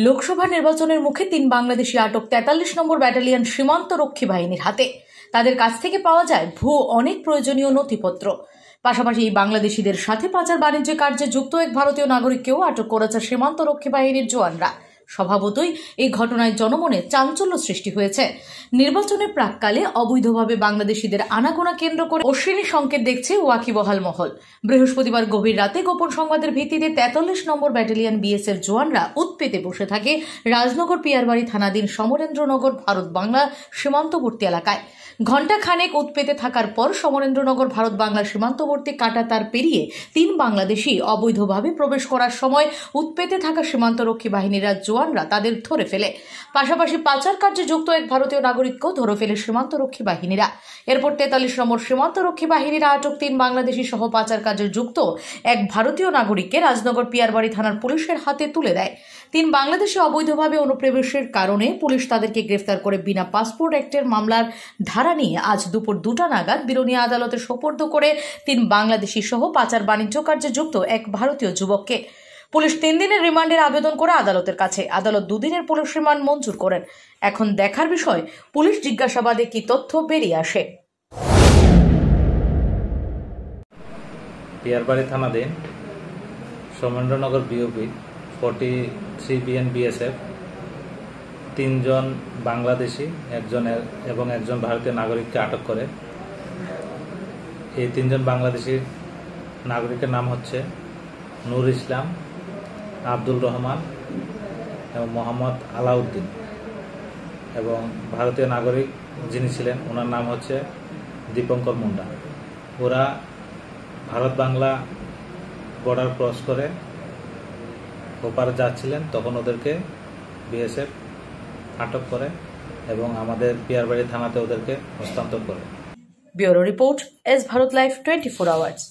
লোকসভা নির্বাচনের মুখে ৩ বাংলাদেশি আটক ৪৩ নম্বর ব্যাটালিয়ন সীমান্ত রক্ষী বাহিনীর হাতে। তাদের কাছ থেকে পাওয়া যায় ভুয়ো অনেক প্রয়োজনীয় নথিপত্র। পাশাপাশি এই বাংলাদেশিদের সাথে পাচার বাণিজ্য কার্যে যুক্ত এক ভারতীয় নাগরিককেও আটক করেছে সীমান্ত রক্ষী বাহিনীর জওয়ানরা। স্বভাবতই এই ঘটনায় জনমনে চাঞ্চল্য সৃষ্টি হয়েছে। নির্বাচনের প্রাককালে অবৈধভাবে বাংলাদেশিদের আনাগোনা কেন্দ্র করে অশ্বিনী সংকেত দেখছে ওয়াকিবহাল মহল। বৃহস্পতিবার গভীর রাতে গোপন সংবাদের ভিত্তিতে ৪৩ নম্বর ব্যাটালিয়ন বিএসএফ জওয়ানরা উৎপেতে বসে থাকে রাজনগর পিয়ারবাড়ি থানাধীন সমরেন্দ্রনগর ভারত বাংলা সীমান্তবর্তী এলাকায়। ঘণ্টা খানেক উৎপেতে থাকার পর সমরেন্দ্রনগর ভারত বাংলা সীমান্তবর্তী কাঁটাতার পেরিয়ে ৩ বাংলাদেশি অবৈধভাবে প্রবেশ করার সময় উৎপেতে থাকা সীমান্তরক্ষী বাহিনীর জওয়ানরা তাদের ধরে ফেলে। পাশাপাশি পাচার কার্যে যুক্ত এক ভারতীয় নাগরিককেও ধরে ফেলে সীমান্তরক্ষী বাহিনীরা। এরপর ৪৩ নম্বর সীমান্তরক্ষী বাহিনীরা আটক ৩ বাংলাদেশি সহ পাচার কার্যে যুক্ত এক ভারতীয় নাগরিককে রাজনগর পিয়ারবাড়ি থানার পুলিশের হাতে তুলে দেয়। ৩ বাংলাদেশি অবৈধভাবে অনুপ্রবেশের কারণে পুলিশ তাদেরকে গ্রেফতার করে বিনা পাসপোর্ট অ্যাক্টের মামলার ধারা নিয়ে আজ দুপুর ২টা নাগাদ বিরোনিয়া আদালতে সোপর্দ করে ৩ বাংলাদেশি সহ পাচার বাণিজ্য কার্যে যুক্ত এক ভারতীয় যুবককে। পুলিশ ৩ দিনের রিমান্ডের আবেদন করে আদালতের কাছে। আদালত ২ দিনের পুলিশ রিমান্ড মঞ্জুর করেন। এখন দেখার বিষয় পুলিশ জিজ্ঞাসাবাদে কি তথ্য বেরিয়ে আসে। পিয়ারবাড়ি থানাধীন সমরেন্দ্রনগর বিওপি 43 বিএন বিএসএফ ৩ জন বাংলাদেশি একজন ভারতীয় নাগরিককে আটক করে। এই ৩ জন বাংলাদেশি নাগরিকের নাম হচ্ছে নূর ইসলাম, আব্দুল রহমান এবং মোহাম্মদ আলাউদ্দিন, এবং ভারতীয় নাগরিক যিনি ছিলেন ওনার নাম হচ্ছে দীপঙ্কর মুন্ডা। ওরা ভারত বাংলা বর্ডার ক্রস করে ওপারে যাচ্ছিলেন, তখন ওদেরকে বিএসএফ আটক করে এবং আমাদের পিয়ারবাড়ি থানাতে ওদেরকে হস্তান্তর করে। Bureau report, S Bharat live 24 hours.